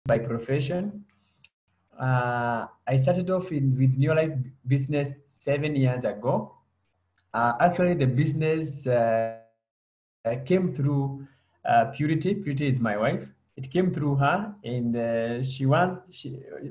by profession. I started off with Neolite business 7 years ago. Actually, the business came through Purity. Purity is my wife. It came through her, and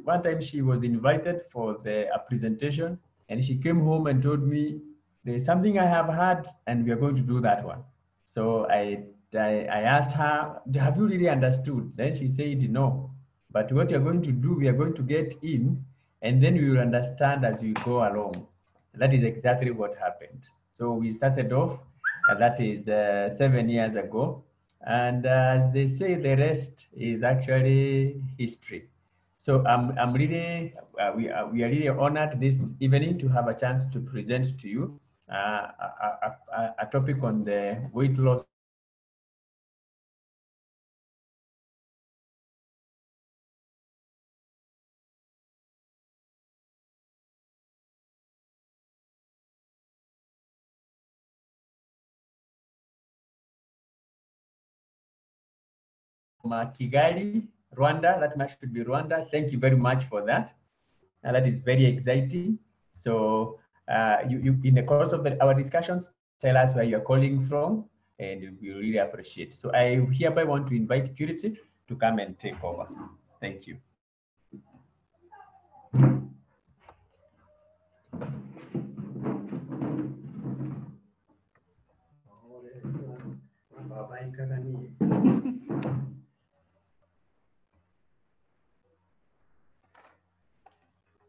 one time she was invited for a presentation, and she came home and told me, "There's something I have heard, and we are going to do that one." So I asked her, "Have you really understood?" Then she said, "No, but what you're going to do, we are going to get in, and then we will understand as we go along." And that is exactly what happened. So we started off, and that is 7 years ago. And as they say, the rest is actually history. So I'm really, we are really honored this evening to have a chance to present to you a topic on the weight loss Kigali, Rwanda. That should be Rwanda. Thank you very much for that. And that is very exciting. So you in the course of our discussions, tell us where you're calling from, and we really appreciate. So I hereby want to invite Purity to come and take over. Thank you.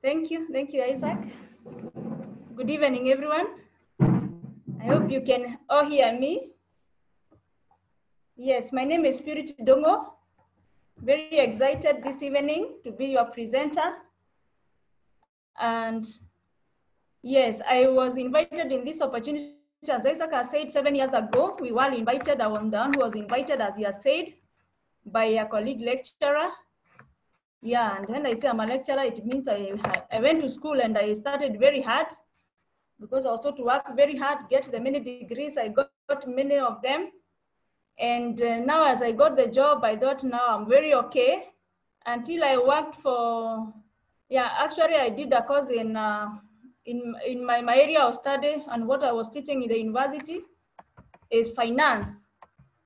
Thank you, Isaac. Good evening, everyone. I hope you can all hear me. Yes, my name is Purity Ndungu. Very excited this evening to be your presenter. And yes, I was invited in this opportunity, as Isaac has said, 7 years ago. We were invited, I was the one who was invited, as he has said, by a colleague lecturer. Yeah, and when I say I'm a lecturer, it means I went to school and I started very hard, because also to work very hard, get the many degrees, I got many of them. And now as I got the job, I thought now I'm very okay, until I worked for, yeah, actually I did a course in my area of study, and what I was teaching in the university is finance.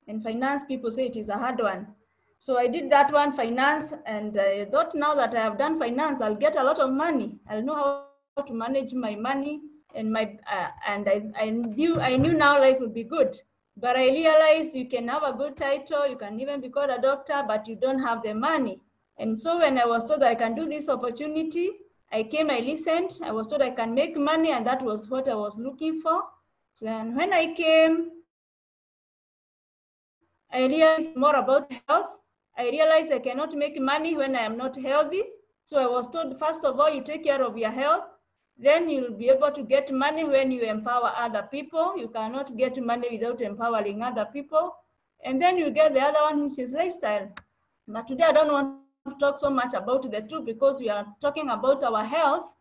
And finance, people say it is a hard one. So I did that one, finance, and I thought now that I have done finance, I'll get a lot of money. I'll know how to manage my money, and I knew now life would be good. But I realized you can have a good title, you can even be called a doctor, but you don't have the money. And so when I was told I can do this opportunity, I came, I listened, I was told I can make money, and that was what I was looking for. So, and when I came, I realized more about health. I realized I cannot make money when I am not healthy. So I was told, first of all, you take care of your health, then you'll be able to get money when you empower other people. You cannot get money without empowering other people. And then you get the other one, which is lifestyle. But today I don't want to talk so much about the two, because we are talking about our health.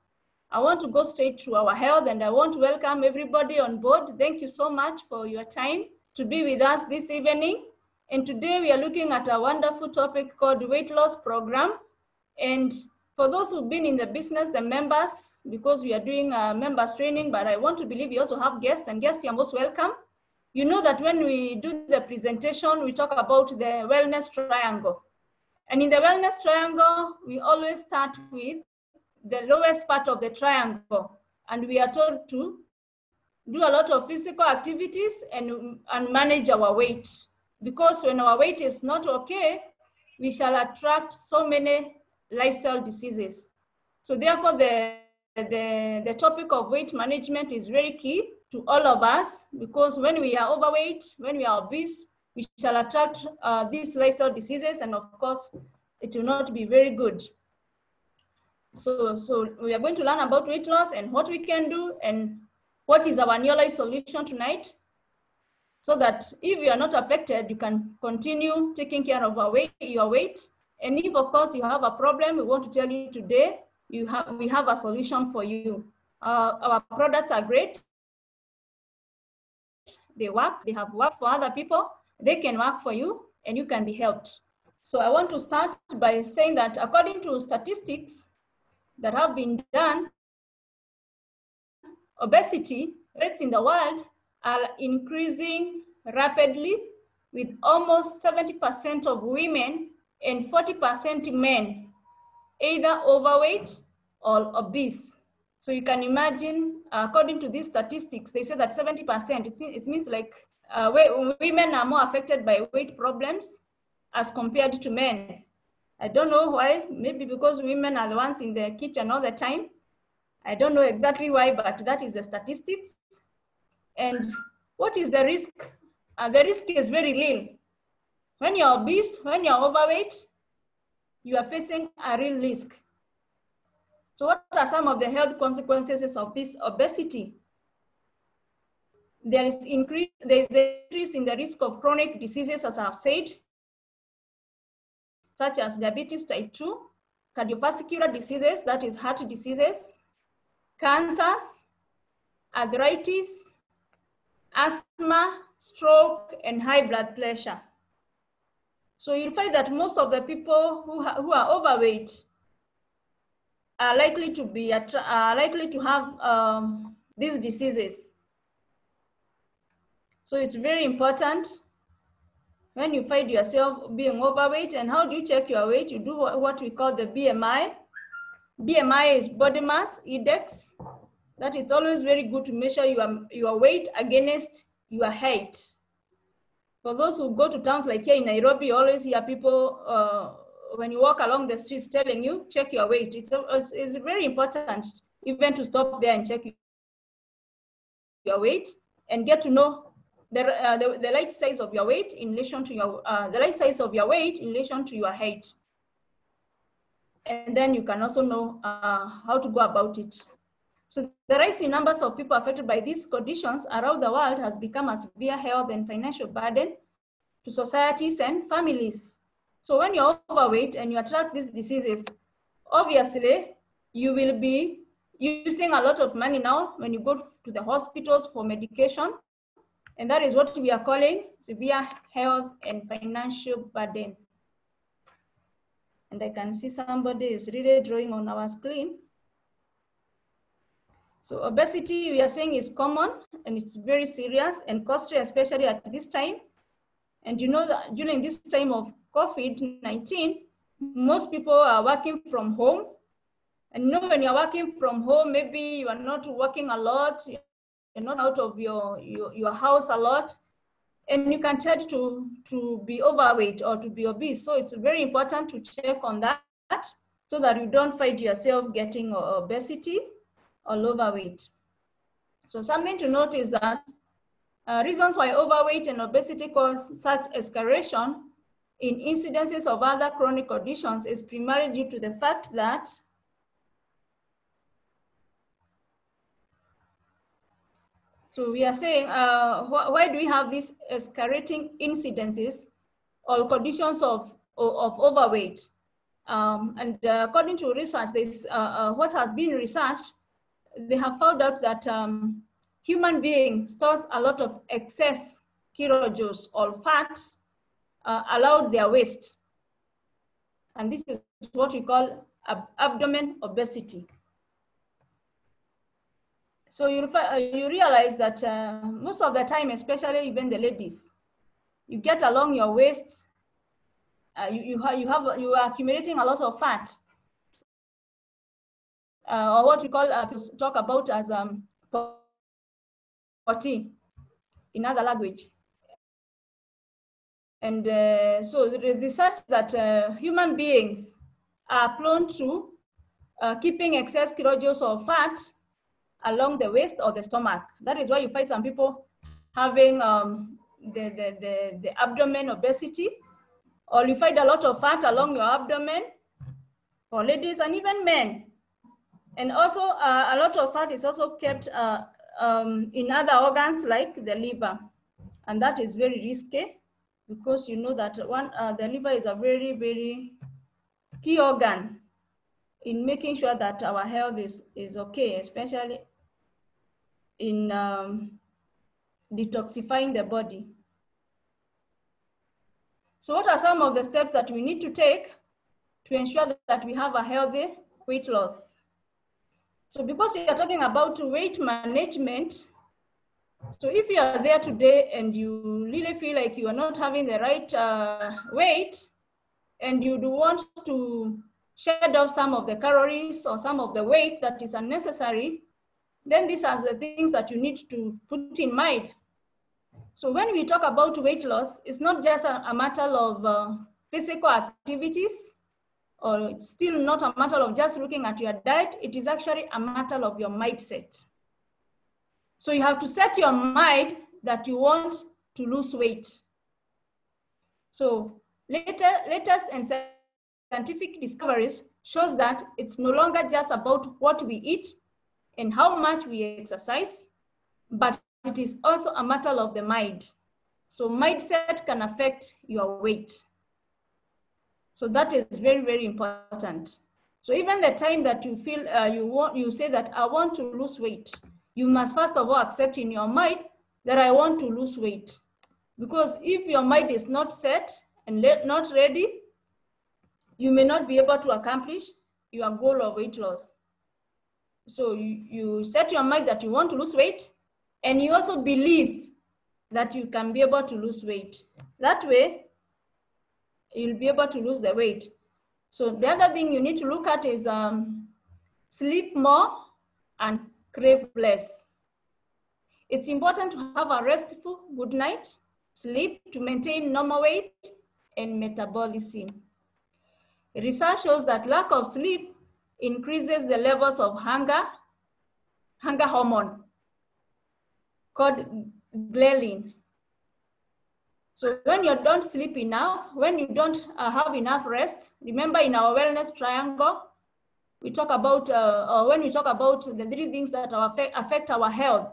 I want to go straight to our health, and I want to welcome everybody on board. Thank you so much for your time to be with us this evening. And today we are looking at a wonderful topic called weight loss program. And for those who've been in the business, the members, because we are doing a members training, but I want to believe we also have guests, and guests, you're most welcome. You know that when we do the presentation, we talk about the wellness triangle. And in the wellness triangle, we always start with the lowest part of the triangle. And we are told to do a lot of physical activities and manage our weight. Because when our weight is not okay, we shall attract so many lifestyle diseases. So therefore, the topic of weight management is very key to all of us, because when we are overweight, when we are obese, we shall attract these lifestyle diseases, and of course, it will not be very good. So we are going to learn about weight loss and what we can do, and what is our Neolite solution tonight, so that if you are not affected, you can continue taking care of your weight. And if, of course, you have a problem, we want to tell you today, we have a solution for you. Our products are great. They work. They have worked for other people. They can work for you, and you can be helped. So I want to start by saying that according to statistics that have been done, obesity rates in the world are increasing rapidly, with almost 70% of women and 40% men either overweight or obese. So you can imagine, according to these statistics, they say that 70%, it means like women are more affected by weight problems as compared to men. I don't know why, maybe because women are the ones in the kitchen all the time. I don't know exactly why, but that is the statistics. And what is the risk? The risk is very real. When you're obese, when you're overweight, you are facing a real risk. So what are some of the health consequences of this obesity? There is the increase in the risk of chronic diseases, as I've said, such as diabetes type 2, cardiovascular diseases, that is heart diseases, cancers, arthritis, asthma, stroke, and high blood pressure. So you'll find that most of the people who are overweight are likely to have these diseases. So it's very important when you find yourself being overweight. And how do you check your weight? You do what we call the BMI. BMI is body mass index. That is always very good to measure your weight against your height. For those who go to towns like here in Nairobi, you always hear people, when you walk along the streets, telling you, check your weight. It's very important even to stop there and check your weight and get to know the right size of your weight in relation to your height. And then you can also know how to go about it. So the rising numbers of people affected by these conditions around the world has become a severe health and financial burden to societies and families. So when you're overweight and you attract these diseases, obviously you will be using a lot of money now when you go to the hospitals for medication. And that is what we are calling severe health and financial burden. And I can see somebody is really drawing on our screen. So obesity, we are saying, is common and it's very serious and costly, especially at this time. And you know that during this time of COVID-19, most people are working from home. And you know, when you're working from home, maybe you are not working a lot, you're not out of your house a lot, and you can tend to be overweight or to be obese. So it's very important to check on that so that you don't find yourself getting obesity or overweight. So something to note is that reasons why overweight and obesity cause such escalation in incidences of other chronic conditions is primarily due to the fact that so we are saying, why do we have these escalating incidences or conditions of overweight? And according to research, what has been researched, they have found out that human beings stores a lot of excess kilojoules or fat around their waist. And this is what we call abdomen obesity. So you realize that most of the time, especially even the ladies, you get along your waist, you are accumulating a lot of fat, or what we call talk about as potty in other language. And so the research that human beings are prone to keeping excess kilojoules of fat along the waist or the stomach. That is why you find some people having the abdomen obesity, or you find a lot of fat along your abdomen for ladies and even men. And also a lot of fat is also kept in other organs like the liver. And that is very risky because you know that the liver is a very, very key organ in making sure that our health is okay, especially in detoxifying the body. So what are some of the steps that we need to take to ensure that we have a healthy weight loss? So because we are talking about weight management, so if you are there today and you really feel like you are not having the right weight, and you do want to shed off some of the calories or some of the weight that is unnecessary, then these are the things that you need to put in mind. So when we talk about weight loss, it's not just a matter of physical activities, or it's still not a matter of just looking at your diet. It is actually a matter of your mindset. So you have to set your mind that you want to lose weight. So latest and scientific discoveries shows that it's no longer just about what we eat and how much we exercise, but it is also a matter of the mind. So mindset can affect your weight. So that is very, very important. So even the time that you feel you say that I want to lose weight, you must first of all accept in your mind that I want to lose weight. Because if your mind is not set and not ready, you may not be able to accomplish your goal of weight loss. So you set your mind that you want to lose weight, and you also believe that you can be able to lose weight. That way, you'll be able to lose the weight. So the other thing you need to look at is sleep more and crave less. It's important to have a restful good night sleep to maintain normal weight and metabolism. Research shows that lack of sleep increases the levels of hunger hormone called ghrelin. So when you don't sleep enough, when you don't have enough rest, remember in our wellness triangle, we talk about, when we talk about the 3 things that affect our health,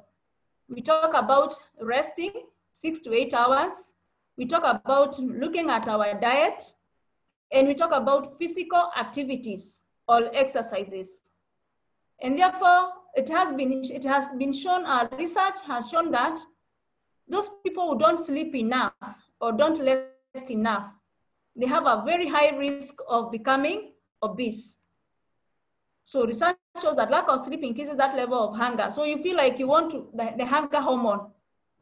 we talk about resting 6 to 8 hours. We talk about looking at our diet, and we talk about physical activities or exercises. And therefore, it has been shown, our research has shown that those people who don't sleep enough or don't rest enough, they have a very high risk of becoming obese. So research shows that lack of sleep increases that level of hunger. So you feel like you want to, the hunger hormone,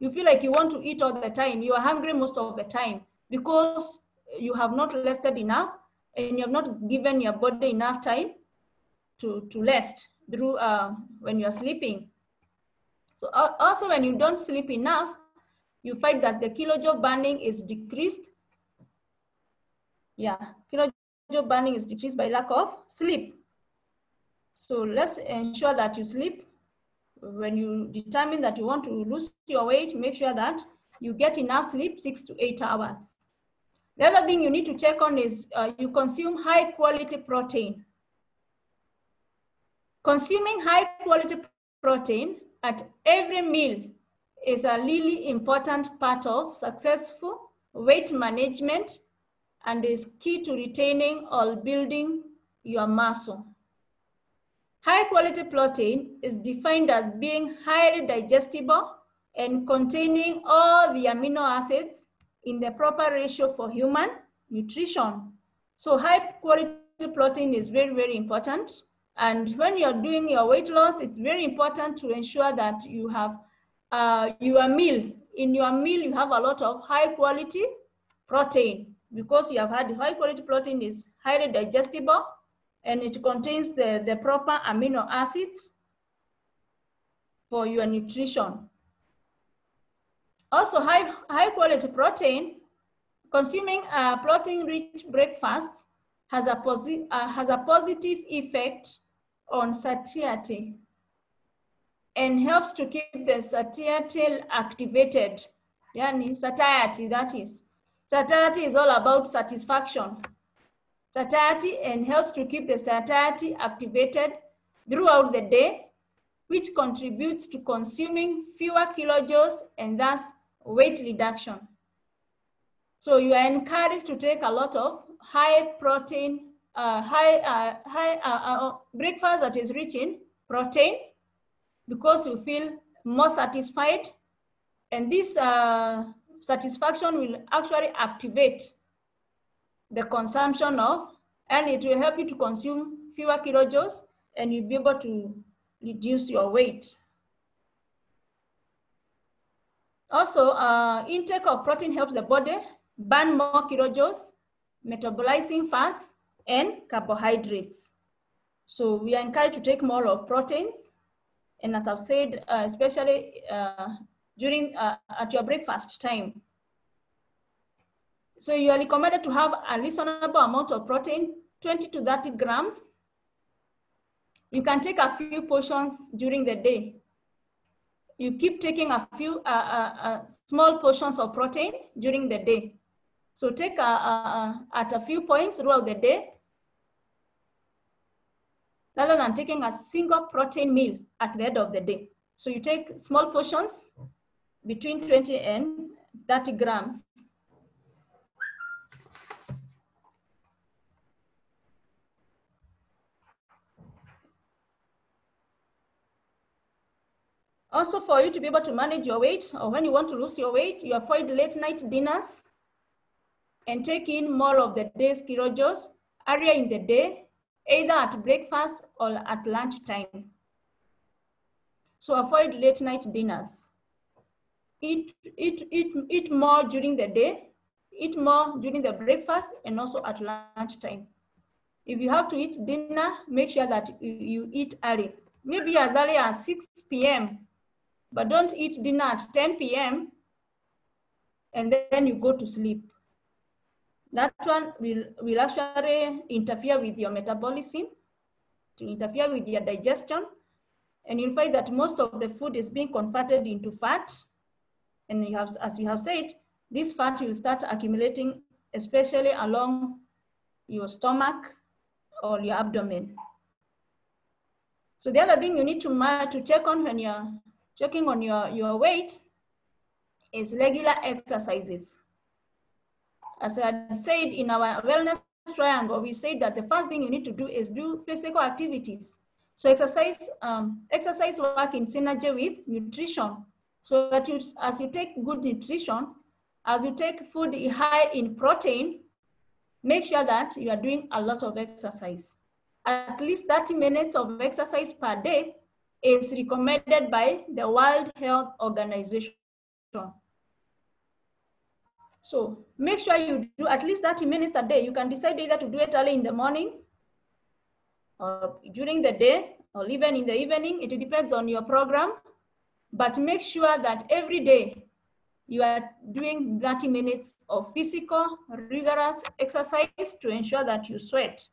you feel like you want to eat all the time. You are hungry most of the time because you have not rested enough and you have not given your body enough time to rest through when you are sleeping. So also when you don't sleep enough, you find that the kilojoule burning is decreased. Yeah, kilojoule burning is decreased by lack of sleep. So let's ensure that you sleep. When you determine that you want to lose your weight, make sure that you get enough sleep, 6 to 8 hours. The other thing you need to check on is you consume high quality protein. Consuming high quality protein at every meal is a really important part of successful weight management and is key to retaining or building your muscle. High quality protein is defined as being highly digestible and containing all the amino acids in the proper ratio for human nutrition. So high quality protein is very, very important. And when you're doing your weight loss, it's very important to ensure that you have your meal. In your meal, you have a lot of high quality protein because you have had high quality protein is highly digestible and it contains the proper amino acids for your nutrition. Also, high quality protein, consuming a protein-rich breakfast has a positive effect on satiety and helps to keep the satiety activated. Yani satiety, that is. Satiety is all about satisfaction. Satiety and helps to keep the satiety activated throughout the day, which contributes to consuming fewer kilojoules and thus weight reduction. So you are encouraged to take a lot of high protein, breakfast that is rich in protein because you feel more satisfied, and this satisfaction will actually activate the consumption of, and it will help you to consume fewer kilojoules, and you'll be able to reduce your weight. Also, intake of protein helps the body burn more kilojoules, metabolizing fats and carbohydrates. So we are encouraged to take more of proteins. And as I've said, especially during at your breakfast time. So you are recommended to have a reasonable amount of protein, 20 to 30 grams. You can take a few portions during the day. You keep taking a few small portions of protein during the day. So take at a few points throughout the day, rather than taking a single protein meal at the end of the day. So you take small portions between 20 and 30 grams. Also, for you to be able to manage your weight, or when you want to lose your weight, you avoid late night dinners and take in more of the day's kilojoules earlier in the day, either at breakfast or at lunchtime. So avoid late night dinners. Eat more during the day, eat more during the breakfast, and also at lunchtime. If you have to eat dinner, make sure that you eat early, maybe as early as 6 p.m., but don't eat dinner at 10 p.m. and then you go to sleep. That one will actually interfere with your metabolism, to interfere with your digestion, and you'll find that most of the food is being converted into fat. And you have, as you have said, this fat will start accumulating, especially along your stomach or your abdomen. So the other thing you need to check on when you're checking on your weight is regular exercises. As I said in our wellness triangle, we said that the first thing you need to do is do physical activities. So exercise work in synergy with nutrition. So that as you take good nutrition, as you take food high in protein, make sure that you are doing a lot of exercise. At least 30 minutes of exercise per day is recommended by the World Health Organization. So make sure you do at least 30 minutes a day. You can decide either to do it early in the morning or during the day or even in the evening. It depends on your program, but make sure that every day you are doing 30 minutes of physical, rigorous exercise to ensure that you sweat.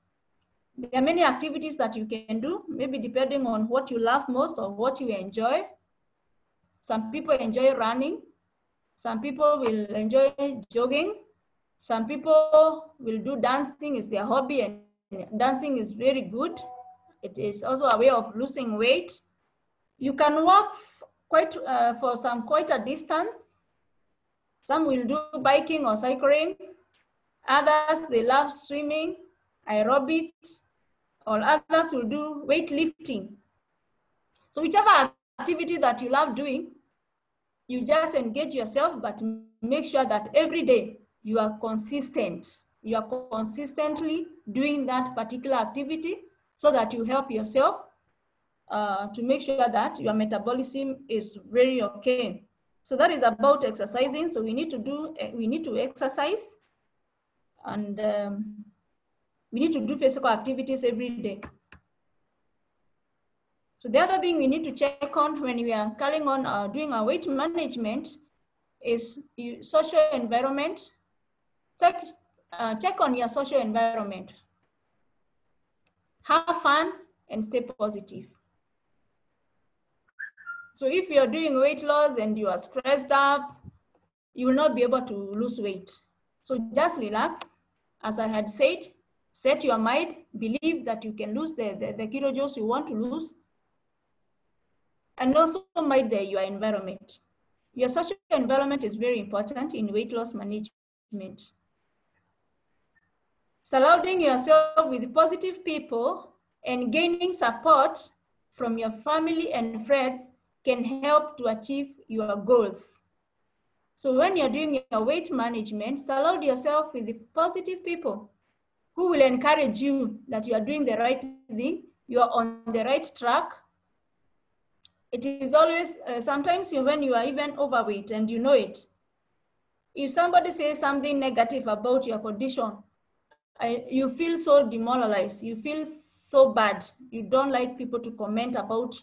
There are many activities that you can do, maybe depending on what you love most or what you enjoy. Some people enjoy running. Some people will enjoy jogging. Some people will do dancing is their hobby, and dancing is very good. It is also a way of losing weight. You can walk quite a distance. Some will do biking or cycling. Others, they love swimming, aerobics, or others will do weightlifting. So whichever activity that you love doing, you just engage yourself, but make sure that every day you are consistent. You are consistently doing that particular activity so that you help yourself to make sure that your metabolism is very okay. So that is about exercising. So we need to exercise, and we need to do physical activities every day. So the other thing we need to check on when we are calling on doing our weight management is social environment. Check on your social environment. Have fun and stay positive. So if you're doing weight loss and you are stressed up, you will not be able to lose weight. So just relax. As I had said, set your mind, believe that you can lose the kilojoules you want to lose, and also mind your environment. Your social environment is very important in weight loss management. Surrounding yourself with positive people and gaining support from your family and friends can help to achieve your goals. So when you're doing your weight management, surround yourself with the positive people who will encourage you that you are doing the right thing, you are on the right track. It is always, sometimes when you are even overweight and you know it, if somebody says something negative about your condition, you feel so demoralized, you feel so bad. You don't like people to comment about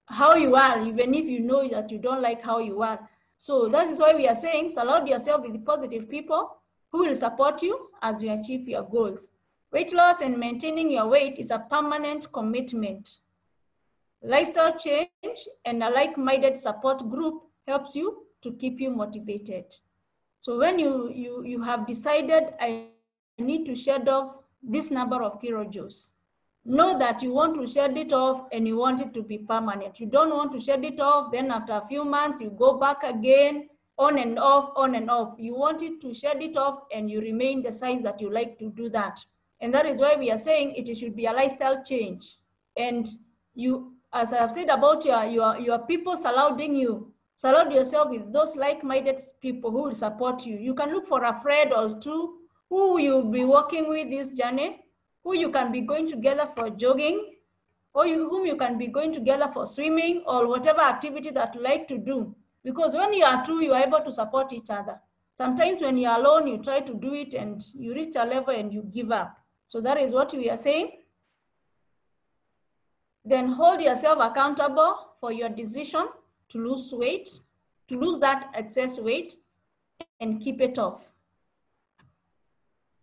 how you are, even if you know that you don't like how you are. So that is why we are saying, surround yourself with positive people who will support you as you achieve your goals. Weight loss and maintaining your weight is a permanent commitment. Lifestyle change and a like-minded support group helps you to keep you motivated. So when you have decided, I need to shed off this number of kilojoules, know that you want to shed it off and you want it to be permanent. You don't want to shed it off, then after a few months, you go back again, on and off, on and off. You want it to shed it off and you remain the size that you like to do that. And that is why we are saying it should be a lifestyle change. And you, as I have said about your people surrounding you, surround yourself with those like-minded people who will support you. You can look for a friend or two who you'll be working with this journey, who you can be going together for jogging, or whom you can be going together for swimming or whatever activity that you like to do. Because when you are two, you are able to support each other. Sometimes when you're alone, you try to do it and you reach a level and you give up. So that is what we are saying. Then hold yourself accountable for your decision to lose weight, to lose that excess weight and keep it off.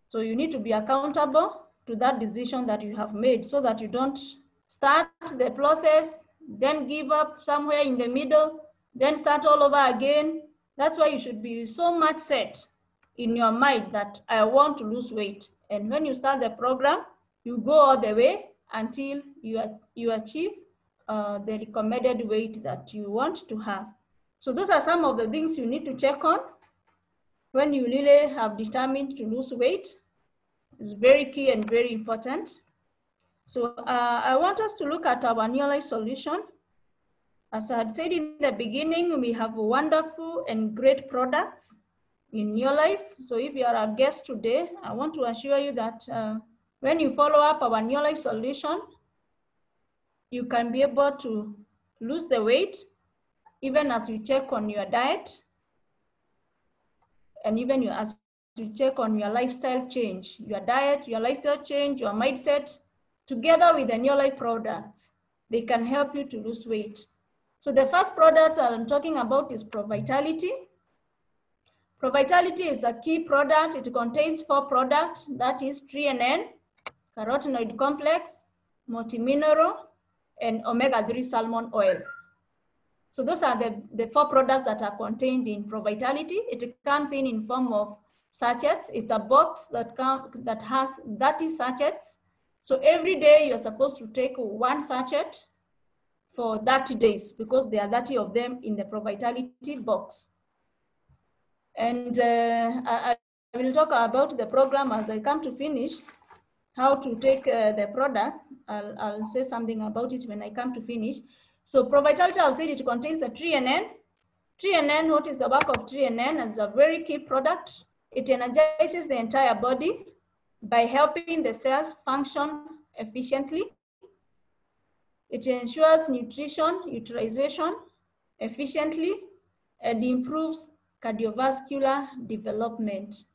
So you need to be accountable to that decision that you have made so that you don't start the process, then give up somewhere in the middle, then start all over again. That's why you should be so much set in your mind that I want to lose weight. And when you start the program, you go all the way until you achieve the recommended weight that you want to have. So those are some of the things you need to check on when you really have determined to lose weight. It's very key and very important. So I want us to look at our Neolite solution. As I had said in the beginning, we have wonderful and great products in Neolite. So if you are a guest today, I want to assure you that when you follow up our Neolite solution, you can be able to lose the weight, even as you check on your diet, and even as you check on your lifestyle change, your diet, your lifestyle change, your mindset, together with the Neolite products, they can help you to lose weight. So the first product I'm talking about is ProVitality. ProVitality is a key product. It contains 4 products, that is 3NN, carotenoid complex, multimineral, and omega-3 salmon oil. So those are the 4 products that are contained in ProVitality. It comes in form of sachets. It's a box that has 30 sachets. So every day you're supposed to take 1 sachet for 30 days because there are 30 of them in the ProVitality box. And I will talk about the program as I come to finish, how to take the products. I'll say something about it when I come to finish. So ProVitality, I've said it contains the 3NN. 3NN, what is the work of 3NN? It's a very key product. It energizes the entire body by helping the cells function efficiently. It ensures nutrition utilization efficiently and improves cardiovascular development.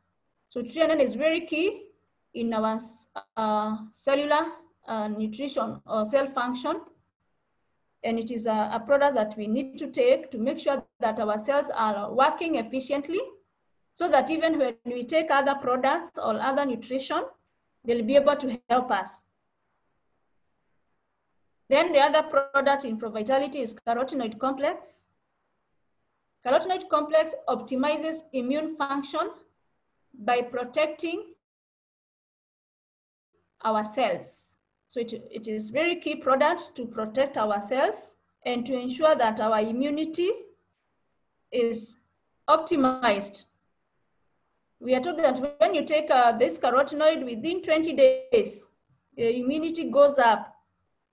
So 3NN is very key in our cellular nutrition or cell function. And it is a product that we need to take to make sure that our cells are working efficiently so that even when we take other products or other nutrition, they'll be able to help us. Then the other product in ProVitality is carotenoid complex. Carotenoid complex optimizes immune function by protecting our cells. So it is very key product to protect our cells and to ensure that our immunity is optimized. We are told that when you take this carotenoid within 20 days, your immunity goes up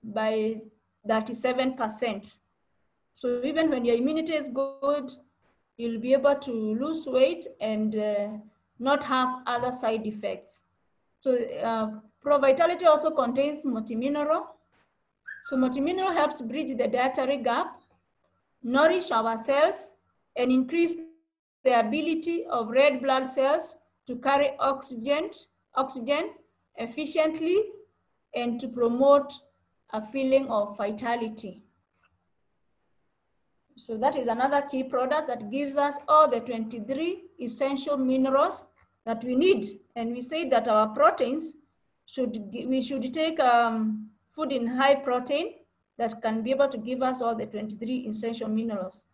by 37%. So even when your immunity is good, you'll be able to lose weight and not have other side effects. So ProVitality also contains multimineral. So multimineral helps bridge the dietary gap, nourish our cells, and increase the ability of red blood cells to carry oxygen efficiently and to promote a feeling of vitality. So that is another key product that gives us all the 23 essential minerals that we need. And we say that our proteins, we should take food in high protein that can be able to give us all the 23 essential minerals.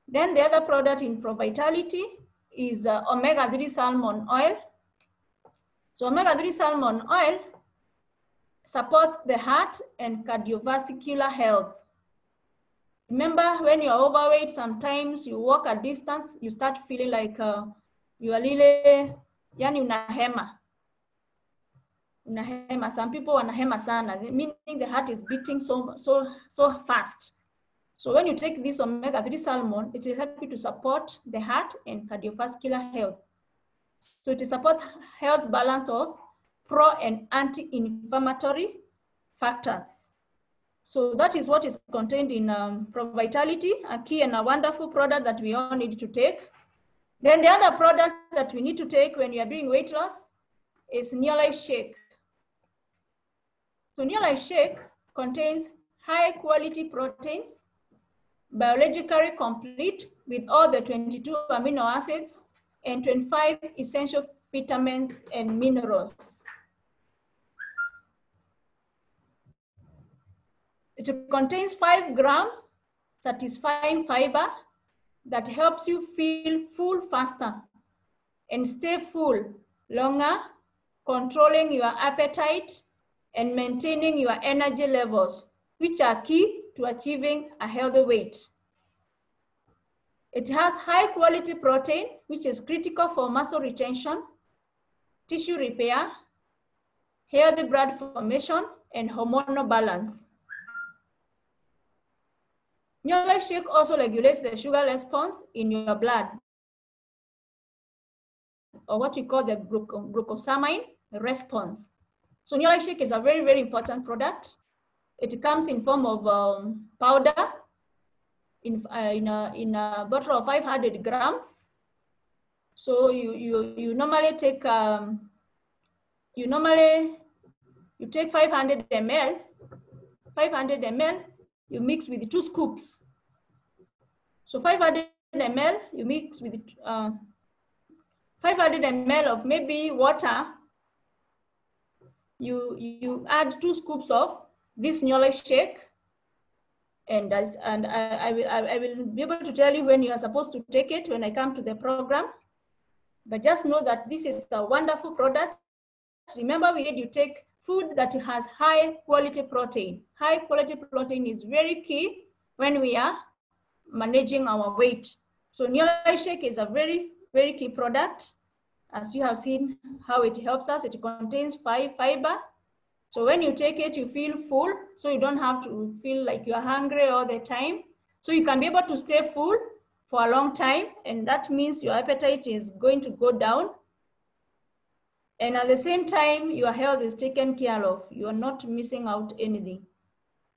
Then the other product in ProVitality is omega-3 salmon oil. So omega-3 salmon oil supports the heart and cardiovascular health. Remember, when you're overweight, sometimes you walk a distance, you start feeling like you are really, yani unahema. Unahema. Some people wanahema sana, meaning the heart is beating so fast. So when you take this omega-3 salmon, it will help you to support the heart and cardiovascular health. So it supports health balance of pro and anti-inflammatory factors. So that is what is contained in ProVitality, a key and a wonderful product that we all need to take. Then the other product that we need to take when you are doing weight loss is Neolite Shake. So Neolite Shake contains high quality proteins, biologically complete with all the 22 amino acids and 25 essential vitamins and minerals. It contains 5 grams satisfying fiber that helps you feel full faster and stay full longer, controlling your appetite and maintaining your energy levels, which are key to achieving a healthy weight. It has high quality protein, which is critical for muscle retention, tissue repair, healthy blood formation, and hormonal balance. Neolite Shake also regulates the sugar response in your blood, or what we call the glucosamine response. So Neolite Shake is a very, very important product. It comes in form of powder in a bottle of 500 grams. So you normally take you take 500 ml. 500 ml. You mix with 2 scoops. So 500 ml, you mix with 500 ml of maybe water. You add 2 scoops of this Neolite Shake, and I will be able to tell you when you are supposed to take it when I come to the program. But just know that this is a wonderful product. Remember, we need you take food that has high quality protein. High quality protein is very key when we are managing our weight. So Neolite Shake is a very, very key product. As you have seen how it helps us, it contains 5 fiber. So when you take it, you feel full, so you don't have to feel like you're hungry all the time. So you can be able to stay full for a long time, and that means your appetite is going to go down. And at the same time, your health is taken care of. You are not missing out anything.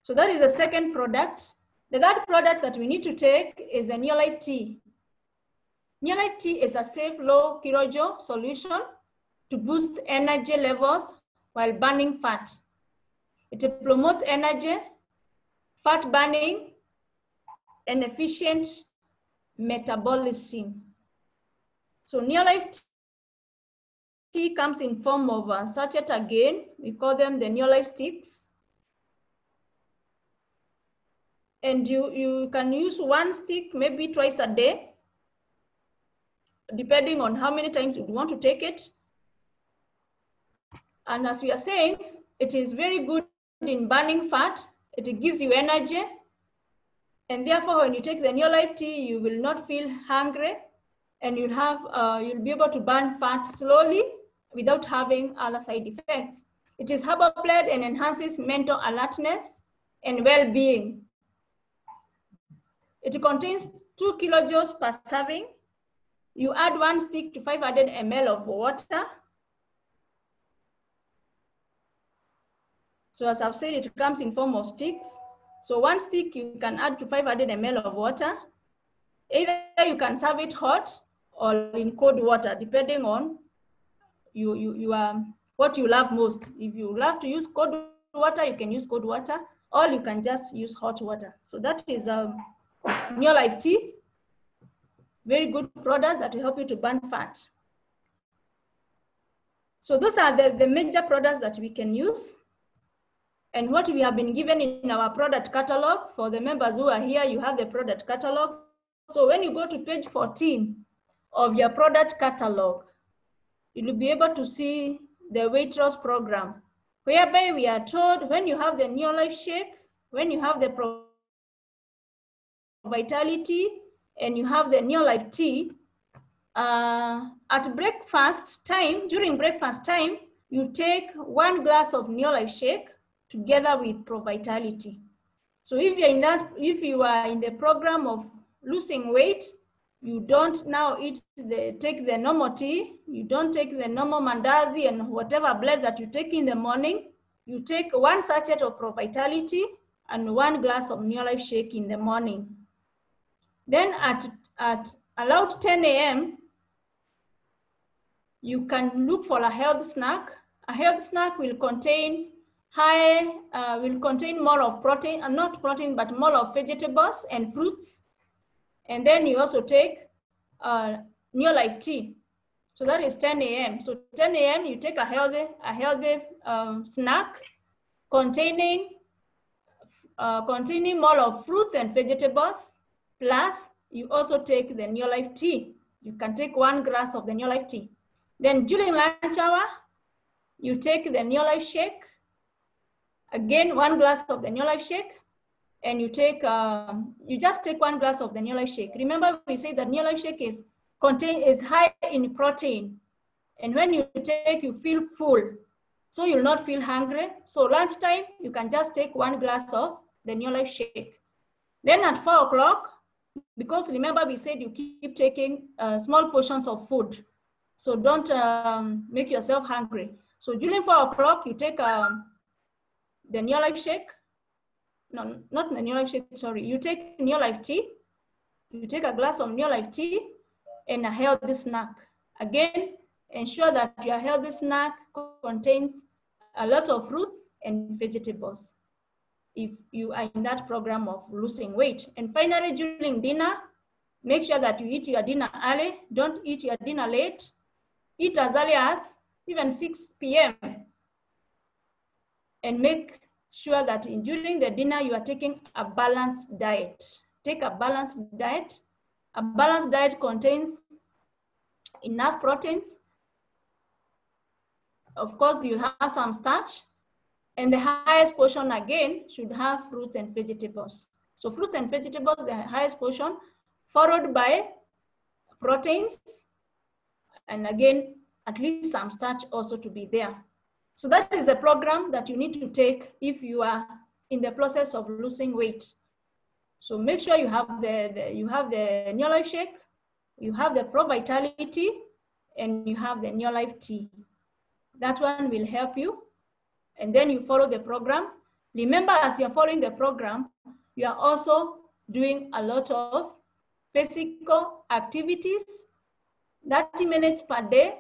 So that is the second product. The third product that we need to take is the Neolite tea. Neolite tea is a safe low kilojoule solution to boost energy levels while burning fat. It promotes energy, fat burning, and efficient metabolism. So Neolite tea comes in form of a sachet again. We call them the Neolite Sticks. And you can use 1 stick maybe twice a day, depending on how many times you want to take it. And as we are saying, it is very good in burning fat. It gives you energy. And therefore, when you take the Neolite tea, you will not feel hungry, and you'll be able to burn fat slowly without having other side effects. It is herbal blend and enhances mental alertness and well-being. It contains 2 kilojoules per serving. You add 1 stick to 500 ml of water. So as I've said, it comes in form of sticks. So 1 stick you can add to 500 ml of water. Either you can serve it hot or in cold water, depending on what you love most. If you love to use cold water, you can use cold water, or you can just use hot water. So that is Neolite tea. Very good product that will help you to burn fat. So those are the major products that we can use. And what we have been given in our product catalog, for the members who are here, you have the product catalog. So when you go to page 14 of your product catalog, you'll be able to see the weight loss program, whereby we are told when you have the Neolite Shake, when you have the ProVitality, and you have the Neolite tea, at breakfast time, during breakfast time, you take 1 glass of Neolite Shake together with ProVitality. So if you are in the program of losing weight, you don't now take the normal tea, you don't take the normal mandazi and whatever bread that you take in the morning. You take 1 sachet of ProVitality and 1 glass of Neolite Shake in the morning. Then at around 10 a.m., you can look for a health snack. A health snack will contain more of protein, not protein, but more of vegetables and fruits. And then you also take Neolite tea. So that is 10 a.m. So 10 a.m. you take a healthy snack containing more of fruits and vegetables. Plus, you also take the Neolite tea. You can take 1 glass of the Neolite tea. Then during lunch hour, you take the Neolite Shake. Again, 1 glass of the Neolite Shake, and you just take 1 glass of the Neolite Shake. Remember, we say that Neolite Shake is high in protein, and when you take, you feel full, so you'll not feel hungry. So lunchtime, you can just take 1 glass of the Neolite Shake. Then at 4 o'clock, because remember we said you keep taking small portions of food, so don't make yourself hungry. So during 4 o'clock, you take the Neolite Shake. No, not the Neolite Shake, sorry. You take Neolite tea. You take a glass of Neolite tea and a healthy snack. Again, ensure that your healthy snack contains a lot of fruits and vegetables if you are in that program of losing weight. And finally, during dinner, make sure that you eat your dinner early. Don't eat your dinner late. Eat as early as even 6 p.m. And make sure that during the dinner, you are taking a balanced diet. Take a balanced diet. A balanced diet contains enough proteins. Of course, you have some starch. And the highest portion, again, should have fruits and vegetables. So fruits and vegetables, the highest portion, followed by proteins. And again, at least some starch also to be there. So that is the program that you need to take if you are in the process of losing weight. So make sure you have the Neolite Shake, you have the ProVitality, and you have the Neolite tea. That one will help you. And then you follow the program. Remember, as you're following the program, you are also doing a lot of physical activities. 30 minutes per day,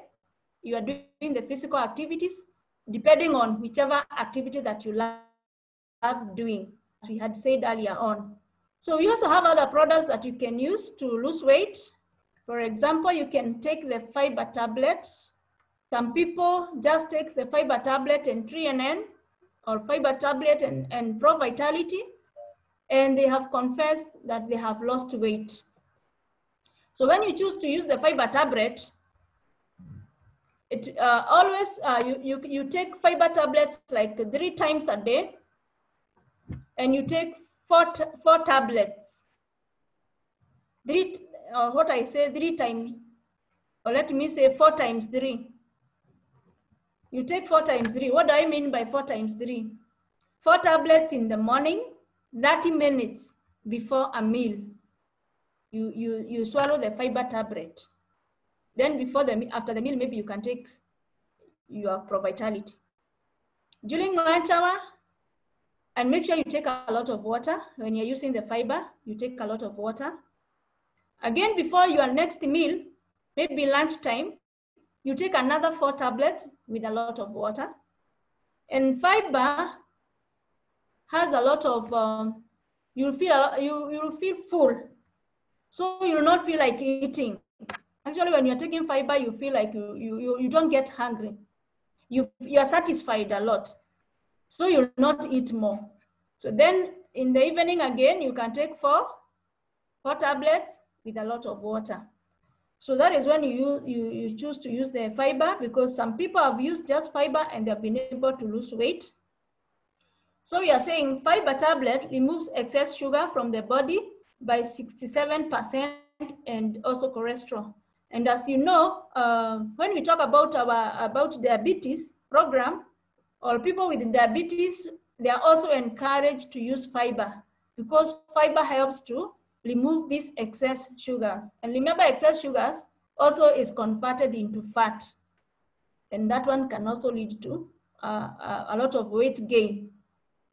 you are doing the physical activities, depending on whichever activity that you love doing, as we had said earlier on. So we also have other products that you can use to lose weight. For example, you can take the fiber tablets. Some people just take the fiber tablet and 3NN, or fiber tablet and ProVitality, and they have confessed that they have lost weight. So when you choose to use the fiber tablet, it you take fiber tablets like 3 times a day, and you take four tablets. 3 times, or let me say 4 times 3. You take 4 times 3. What do I mean by 4 times 3? 4 tablets in the morning, 30 minutes before a meal. you swallow the fiber tablet. Then after the meal, maybe you can take your ProVitality. During lunch hour, and make sure you take a lot of water. When you're using the fiber, you take a lot of water. Again, before your next meal, maybe lunchtime, you take another 4 tablets with a lot of water. And fiber has a lot of, you'll feel full. So you'll not feel like eating. Actually, when you're taking fiber, you feel like you don't get hungry. You're satisfied a lot. So you'll not eat more. So then in the evening again, you can take 4 tablets with a lot of water. So that is when you choose to use the fiber, because some people have used just fiber and they've been able to lose weight. So we are saying fiber tablet removes excess sugar from the body by 67% and also cholesterol. And as you know, when we talk about about diabetes program, or people with diabetes, they are also encouraged to use fiber, because fiber helps to remove these excess sugars. And remember, excess sugars also is converted into fat. And that one can also lead to a lot of weight gain.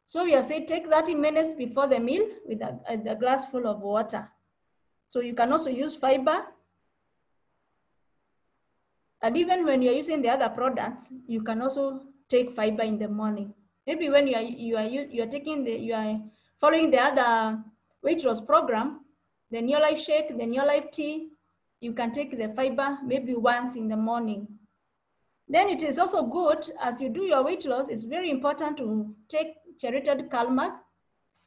So we are saying take 30 minutes before the meal with a glass full of water. So you can also use fiber. And even when you're using the other products, you can also take fiber in the morning. Maybe when you are following the other weight loss program, the Neolite Shake, the Neolite Tea, you can take the fiber maybe once in the morning. Then it is also good, as you do your weight loss, it's very important to take chelated calmag,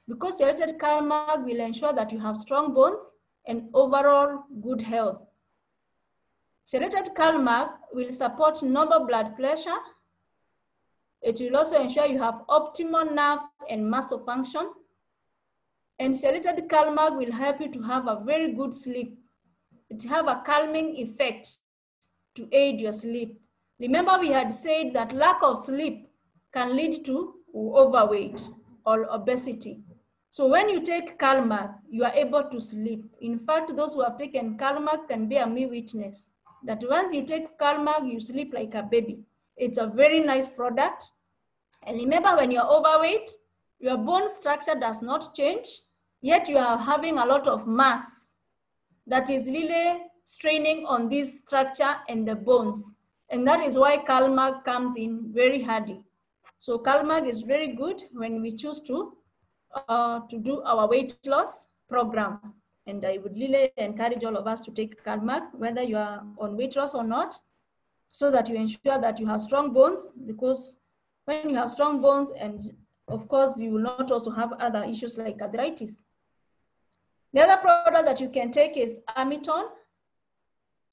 because chelated calmag will ensure that you have strong bones and overall good health. Chelated calmag will support normal blood pressure. It will also ensure you have optimal nerve and muscle function. And chelated calmag will help you to have a very good sleep. It have a calming effect to aid your sleep. Remember, we had said that lack of sleep can lead to overweight or obesity. So when you take calmag, you are able to sleep. In fact, those who have taken calmag can bear me witness that once you take calmag, you sleep like a baby. It's a very nice product. And remember, when you're overweight, your bone structure does not change, yet you are having a lot of mass that is really straining on this structure and the bones. And that is why calmag comes in very handy. So calmag is very good when we choose to do our weight loss program. And I would really encourage all of us to take calmag, whether you are on weight loss or not, so that you ensure that you have strong bones, because when you have strong bones, and of course, you will not also have other issues like arthritis. The other product that you can take is Amiton.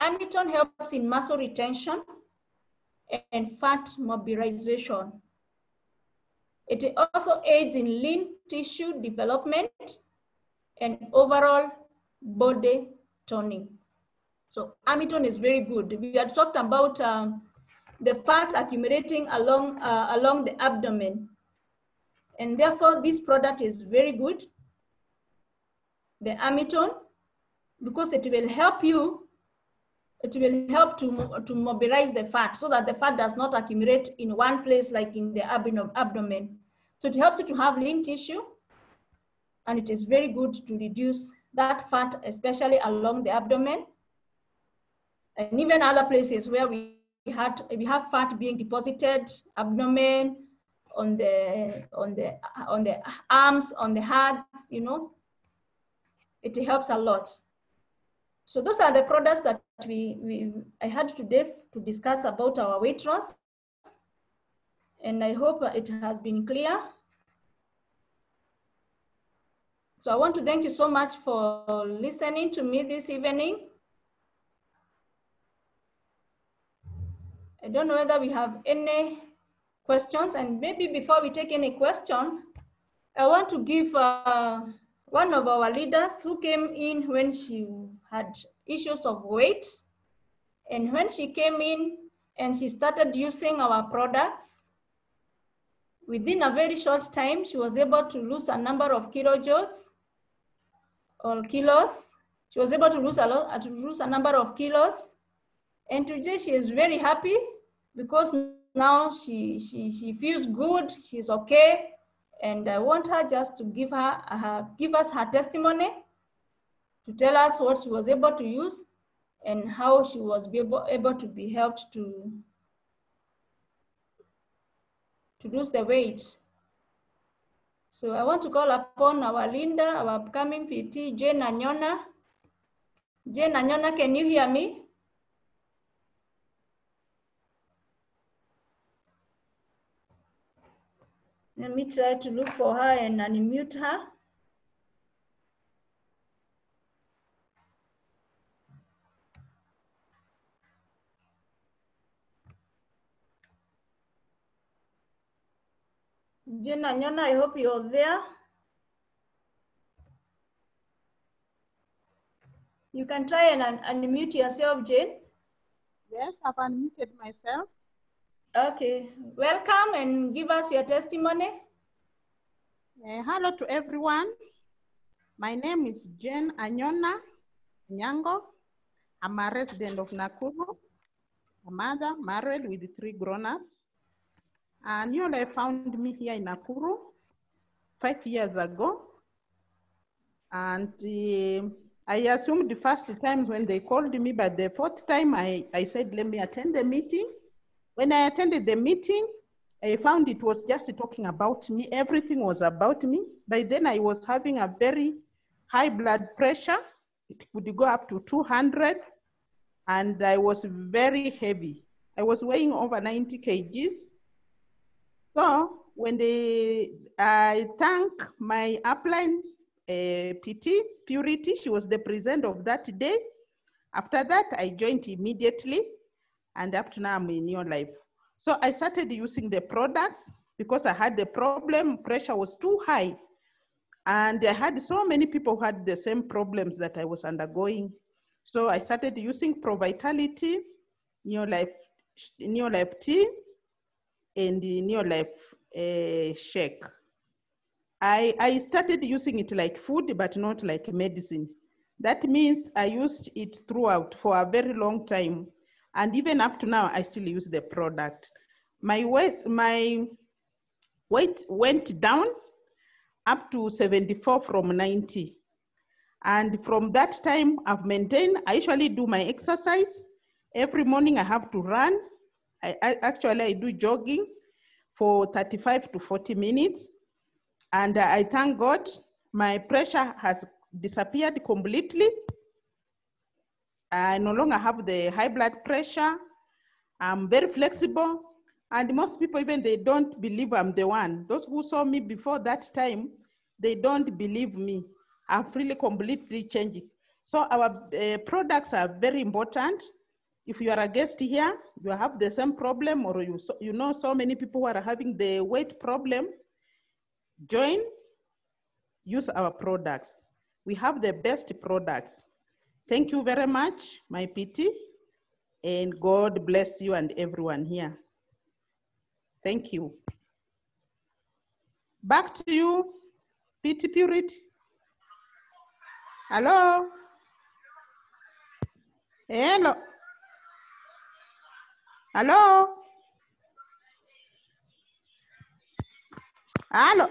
Amiton helps in muscle retention and fat mobilization. It also aids in lean tissue development and overall body toning. So Amiton is very good. We had talked about the fat accumulating along the abdomen. And therefore, this product is very good, the Amiton, because it will help you, it will help to mobilize the fat so that the fat does not accumulate in one place like in the abdomen. So it helps you to have lean tissue, and it is very good to reduce that fat, especially along the abdomen, and even other places where we have fat being deposited, abdomen, on the arms, on the hands, you know, it helps a lot. So those are the products that I had today to discuss about our weight loss. And I hope it has been clear. So I want to thank you so much for listening to me this evening. I don't know whether we have any questions, and maybe before we take any question, I want to give one of our leaders who came in when she had issues of weight. And when she came in and she started using our products, within a very short time, she was able to lose a number of kilojoules or kilos. She was able to lose a number of kilos. And today she is very happy because now she feels good, she's okay. And I want her just to give us her testimony to tell us what she was able to use and how she was able to be helped to lose the weight. So I want to call upon our Linda, our upcoming PT, Jane Anyona. Jane Anyona, can you hear me? Let me try to look for her and unmute her. Jane Anyona, I hope you're there. You can try and unmute yourself, Jane. Yes, I've unmuted myself. Okay, welcome and give us your testimony. Hello to everyone. My name is Jane Anyona Nyango. I'm a resident of Nakuru, a mother married with 3 grown-ups. And Neolite found me here in Nakuru 5 years ago. And I assumed the first time when they called me, but the 4th time I said, let me attend the meeting. When I attended the meeting, I found it was just talking about me. Everything was about me. By then I was having a very high blood pressure. It could go up to 200. And I was very heavy. I was weighing over 90 kgs. So when I thank my upline PT, Purity, she was the president of that day. After that, I joined immediately. And up to now, I'm in Neolite. So I started using the products because I had the problem, pressure was too high. And I had so many people who had the same problems that I was undergoing. So I started using ProVitality, Neolite Tea, and the Neolite Shake. I started using it like food, but not like medicine. That means I used it throughout for a very long time. And even up to now, I still use the product. My weight went down up to 74 from 90. And from that time, I've maintained, I usually do my exercise. Every morning I have to run. I do jogging for 35 to 40 minutes. And I thank God, my pressure has disappeared completely. I no longer have the high blood pressure. I'm very flexible. And most people, even they don't believe I'm the one. Those who saw me before that time, they don't believe me. I've really completely changed it. So our products are very important. If you are a guest here, you have the same problem, or you know so many people who are having the weight problem, join, use our products. We have the best products. Thank you very much, my PT, and God bless you and everyone here. Thank you. Back to you, PT Purity. Hello? Hello? Hello? Hello?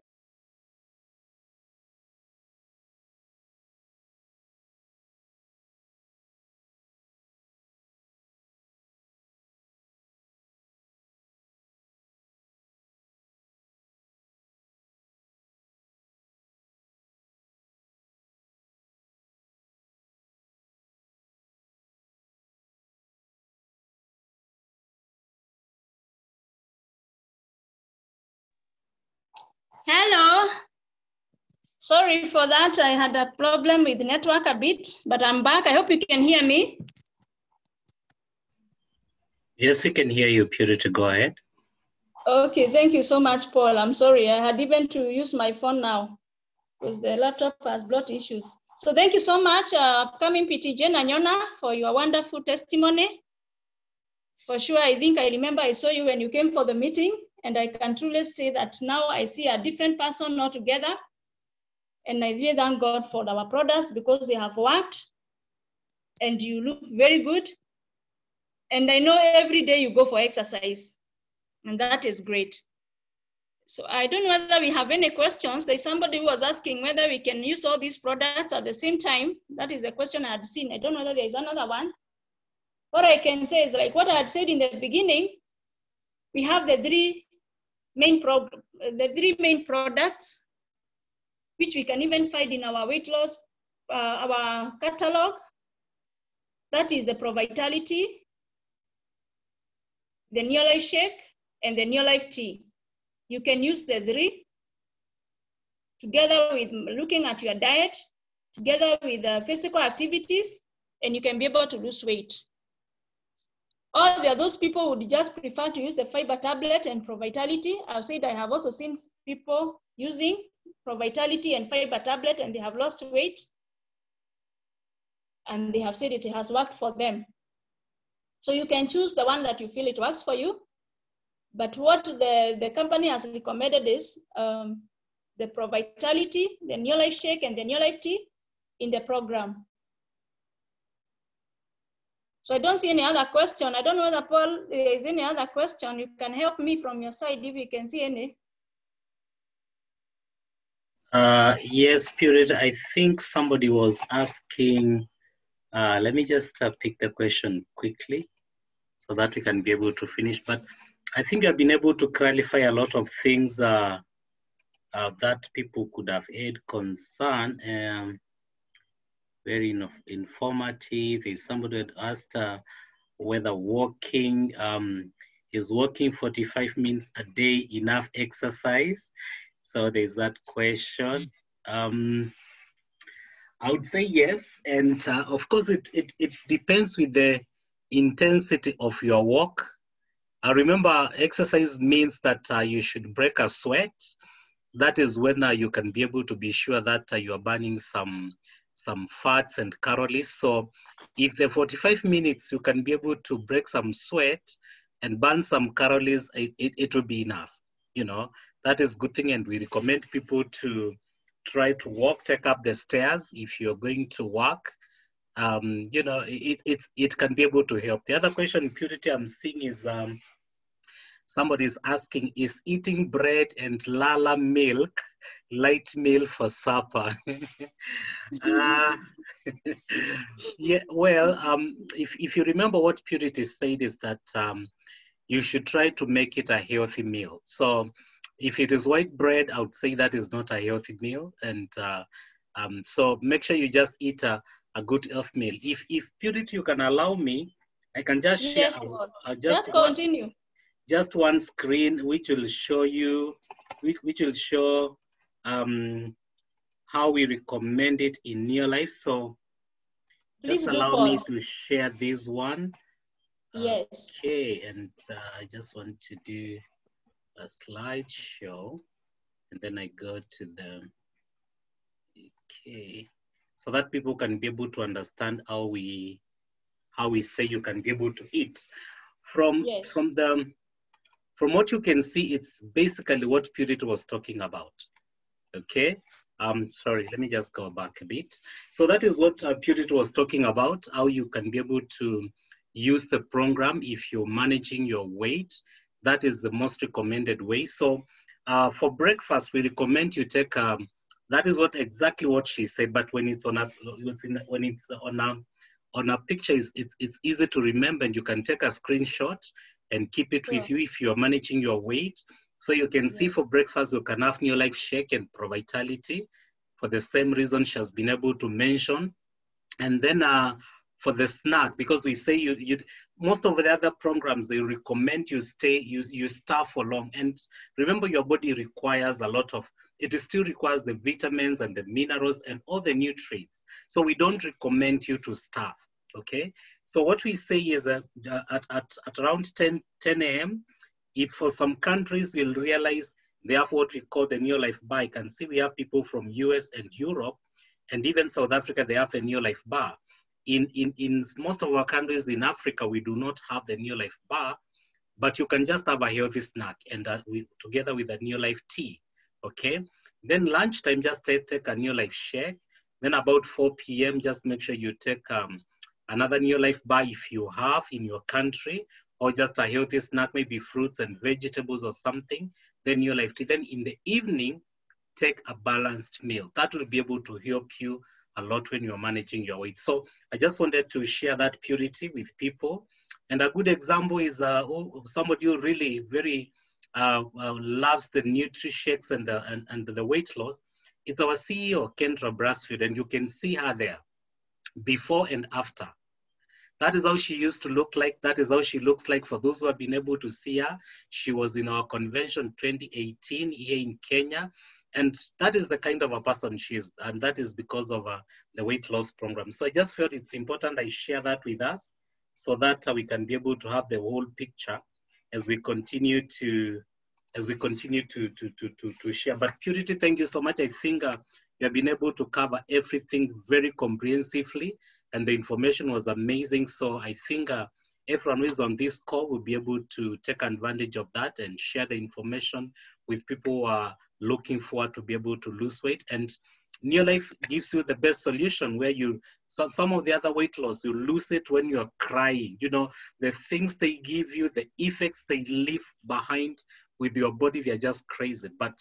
Hello. Sorry for that. I had a problem with the network a bit, but I'm back. I hope you can hear me. Yes, we can hear you, Purity. Go ahead. Okay, thank you so much, Paul. I'm sorry. I had even to use my phone now because the laptop has blocked issues. So thank you so much, upcoming PT Jane Anyona, for your wonderful testimony. For sure, I think I remember I saw you when you came for the meeting, and I can truly say that now I see a different person altogether. And I really thank God for our products because they have worked. and you look very good. And I know every day you go for exercise, and that is great. So I don't know whether we have any questions. There's somebody who was asking whether we can use all these products at the same time. That is the question I had seen. I don't know whether there is another one. What I can say is like what I had said in the beginning, we have the three main products, which we can even find in our weight loss, our catalog. That is the ProVitality, the Neolite Shake, and the Neolite Tea. You can use the three together with looking at your diet, together with physical activities, and you can be able to lose weight. Or there are those people who would just prefer to use the fiber tablet and ProVitality. I've said I have also seen people using ProVitality and fiber tablet, and they have lost weight, and they have said it has worked for them. So you can choose the one that you feel it works for you. But what the company has recommended is the ProVitality, the Neolite Shake, and the Neolite Tea in the program. So I don't see any other question. I don't know whether, Paul, there is any other question. You can help me from your side if you can see any. Yes, Spirit, I think somebody was asking, let me just pick the question quickly so that we can be able to finish. But I think you have been able to clarify a lot of things that people could have had concern. Very informative. There's somebody that asked whether walking, is walking 45 minutes a day enough exercise? So there's that question. I would say yes. And of course, it depends with the intensity of your walk. Remember, exercise means that you should break a sweat. That is when you can be able to be sure that you are burning some fats and calories. So if the 45 minutes you can be able to break some sweat and burn some calories, it will be enough. You know, that is a good thing. And we recommend people to try to walk, take up the stairs if you're going to walk. You know, it can be able to help. The other question, Purity, I'm seeing is somebody's asking, is eating bread and lala milk light meal for supper? Yeah, well, if you remember what Purity said is that you should try to make it a healthy meal. So if it is white bread, I would say that is not a healthy meal. And so make sure you just eat a good health meal. If Purity, you can allow me, I can just share just continue. Just one screen which will show you, which will show how we recommend it in Neolite. So Please just allow me to share this one. Yes. Okay, and I just want to do a slideshow, and then I go to the, okay, so that people can be able to understand how we say you can be able to eat. From what you can see, it's basically what Purity was talking about. Okay. Sorry, let me just go back a bit. So that is what Purity was talking about, how you can be able to use the program if you're managing your weight. That is the most recommended way. So for breakfast, we recommend you take, that is exactly what she said, but when it's on a picture, it's easy to remember, and you can take a screenshot and keep it with you if you're managing your weight. So you can see for breakfast, you can have Neolite Shake and ProVitality for the same reason she has been able to mention. And then for the snack, because we say most of the other programs, they recommend you starve for long. And remember, your body requires a lot of, it still requires the vitamins and the minerals and all the nutrients. So we don't recommend you to starve, okay? So what we say is at around 10 a.m., if for some countries we'll realize they have what we call the Neolite bar. I can see we have people from US and Europe, and even South Africa, they have the Neolite bar. In most of our countries in Africa, we do not have the Neolite bar, but you can just have a healthy snack and together with the Neolite tea, okay? Then lunchtime, just take a Neolite Shake. Then about 4 p.m., just make sure you take another Neolite bar if you have in your country, or just a healthy snack, maybe fruits and vegetables or something, then Neolite tea. Then in the evening, take a balanced meal. That will be able to help you a lot when you're managing your weight. So I just wanted to share that purity with people. And a good example is somebody who really very loves the Nutri-Shakes and the weight loss. It's our CEO, Kendra Brassfield, and you can see her there, before and after. That is how she used to look like. That is how she looks like. For those who have been able to see her, she was in our convention 2018 here in Kenya. And that is the kind of a person she is. And that is because of the weight loss program. So I just felt it's important I share that with us so that we can be able to have the whole picture as we continue to share. But Purity, thank you so much. I think you have been able to cover everything very comprehensively, and the information was amazing. So I think everyone who is on this call will be able to take advantage of that and share the information with people who are looking forward to be able to lose weight. And Neolite gives you the best solution, where you, some of the other weight loss, you lose it when you're crying. You know, the things they give you, the effects they leave behind with your body, they're just crazy. But,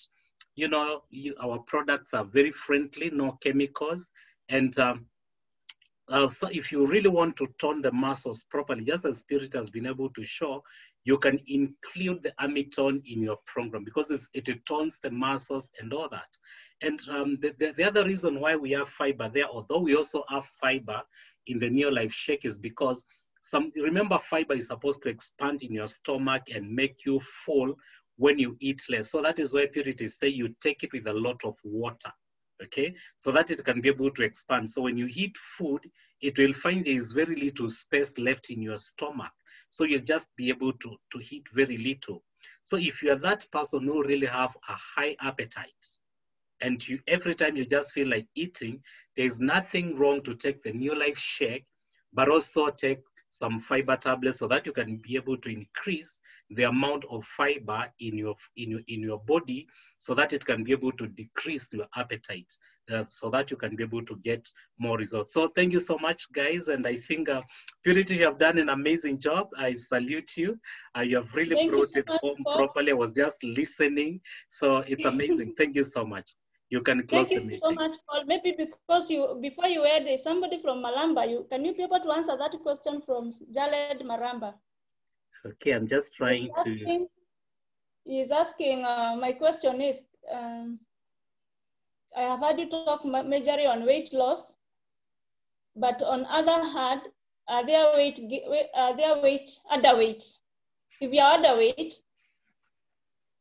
you know, our products are very friendly, no chemicals. And so if you really want to tone the muscles properly, just as Spirit has been able to show, you can include the Amitone in your program because it tones the muscles and all that. And the other reason why we have fiber there, although we also have fiber in the Neolite Shake, is because remember, fiber is supposed to expand in your stomach and make you full when you eat less. So that is why Purity say you take it with a lot of water. Okay, so that it can be able to expand. So when you eat food, it will find there is very little space left in your stomach. So you'll just be able to eat very little. So if you're that person who really have a high appetite, and every time you just feel like eating, there's nothing wrong to take the Neolite Shake, but also take some fiber tablets so that you can be able to increase the amount of fiber in your body, so that it can be able to decrease your appetite, so that you can be able to get more results. So thank you so much, guys. And I think Purity, you have done an amazing job. I salute you. You have really brought it home properly. I was just listening. So it's amazing. Thank you so much. You can close the meeting. Thank you so much, Paul. Maybe because before you were there, somebody from Malamba, can you be able to answer that question from Jaled Maramba? Okay, I'm just trying to. He's asking, my question is, I have heard you talk majorly on weight loss, but on other hand, are there underweight? If you are underweight,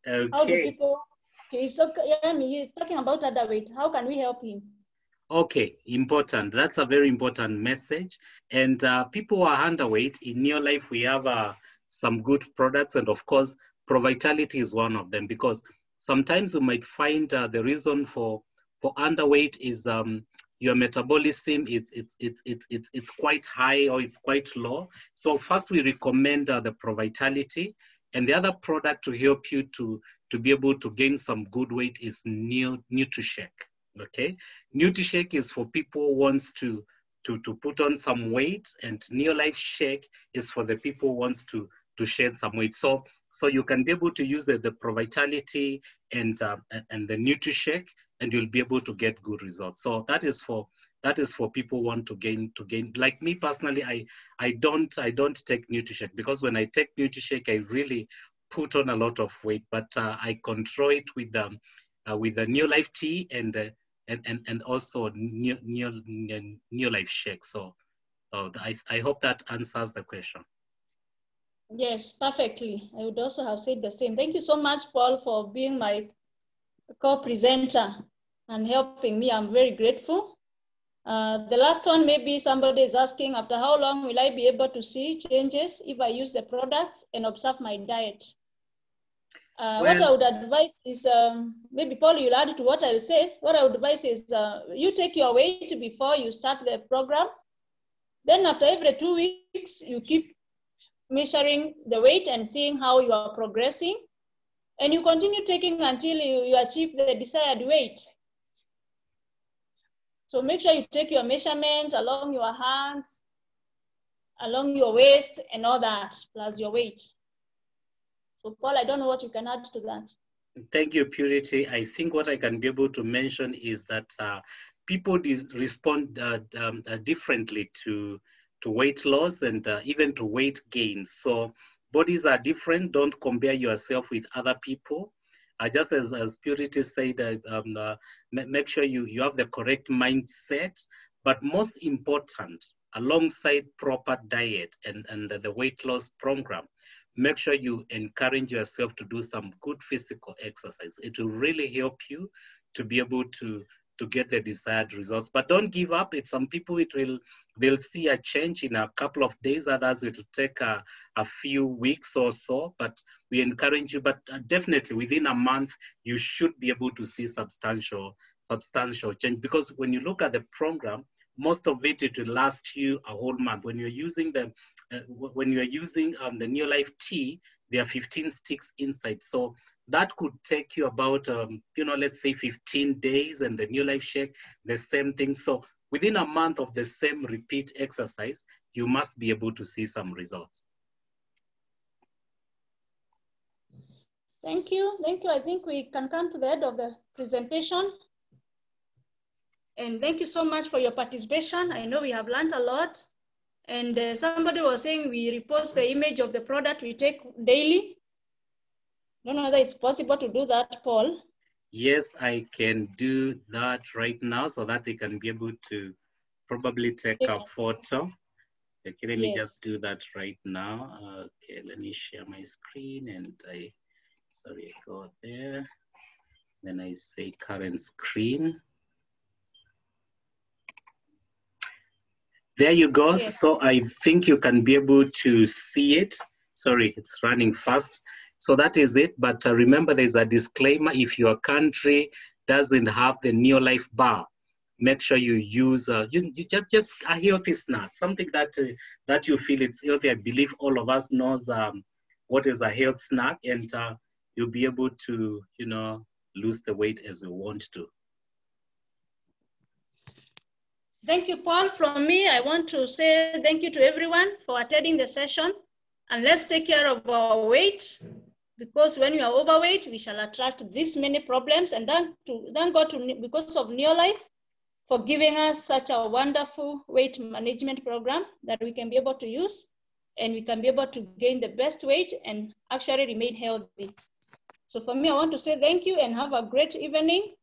okay. How do people? Okay, so he's talking about underweight. How can we help him? Okay, important. That's a very important message. And people who are underweight, in Neolite, we have some good products. And of course, ProVitality is one of them, because sometimes you might find the reason for underweight is your metabolism it's quite high or it's quite low. So first we recommend the ProVitality, and the other product to help you to be able to gain some good weight is Nutri-Shake. Okay, Nutri-Shake is for people who wants to put on some weight, and Neolite Shake is for the people who wants to shed some weight. So you can be able to use the ProVitality and the Nutri-Shake, and you'll be able to get good results. So that is for people who want to gain. Like me personally, I don't take Nutri-Shake, because when I take Nutri-Shake, I really put on a lot of weight. But I control it with the Neolite tea and also Neolite Shake. So I hope that answers the question. Yes, perfectly. I would also have said the same. Thank you so much, Paul, for being my co-presenter and helping me. I'm very grateful. The last one, maybe somebody is asking, after how long will I be able to see changes if I use the products and observe my diet? What I would advise is, maybe Paul, you'll add to what I'll say. What I would advise is you take your weight before you start the program. Then after every 2 weeks, you keep measuring the weight and seeing how you are progressing. And you continue taking until you achieve the desired weight. So make sure you take your measurement along your hands along your waist and all that, plus your weight. So Paul, I don't know what you can add to that. Thank you, Purity. I think what I can be able to mention is that people respond differently to weight loss and even to weight gain. So bodies are different. Don't compare yourself with other people. Just as Purity said, make sure you have the correct mindset. But most important, alongside proper diet and the weight loss program, make sure you encourage yourself to do some good physical exercise. It will really help you to be able to get the desired results. But don't give up. It's some people they'll see a change in a couple of days. Others it will take a few weeks or so. But we encourage you. But definitely within a month you should be able to see substantial change. Because when you look at the program, most of it will last you a whole month. When you're using the Neolite tea, there are 15 sticks inside. So that could take you about, let's say 15 days, and the Neolite Shake, the same thing. So within a month of the same repeat exercise, you must be able to see some results. Thank you. Thank you. I think we can come to the end of the presentation. And thank you so much for your participation. I know we have learned a lot. And somebody was saying we repost the image of the product we take daily. I don't know whether it's possible to do that, Paul. Yes, I can do that right now so that they can be able to probably take a photo. Okay, let me just do that right now. Okay, let me share my screen and I go there. Then I say current screen. There you go. Yes. So I think you can be able to see it. Sorry, it's running fast. So that is it. But remember, there's a disclaimer. If your country doesn't have the Neolite bar, make sure you use just a healthy snack, something that you feel it's healthy. I believe all of us knows what is a health snack, and you'll be able to lose the weight as you want to. Thank you, Paul. From me, I want to say thank you to everyone for attending the session. And let's take care of our weight, because when we are overweight, we shall attract this many problems. And thank God because of Neolite for giving us such a wonderful weight management program that we can be able to use, and we can be able to gain the best weight and actually remain healthy. So for me, I want to say thank you and have a great evening.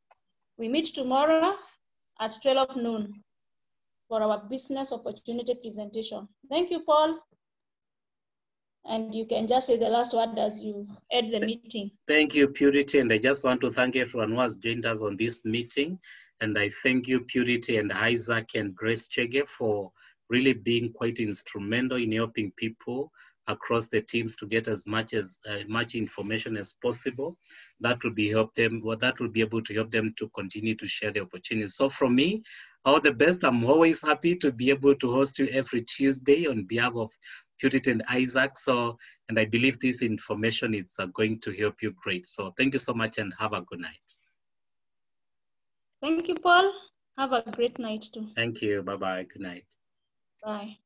We meet tomorrow at 12 noon. For our business opportunity presentation. Thank you, Paul. And you can just say the last word as you end the meeting. Thank you, Purity. And I just want to thank everyone who has joined us on this meeting. And I thank you, Purity and Isaac and Grace Chege, for really being quite instrumental in helping people across the teams to get as much information as possible. That will be able to help them to continue to share the opportunities. So from me, all the best. I'm always happy to be able to host you every Tuesday on behalf of Purity and Isaac. And I believe this information is going to help you great. So thank you so much and have a good night. Thank you, Paul. Have a great night too. Thank you. Bye-bye. Good night. Bye.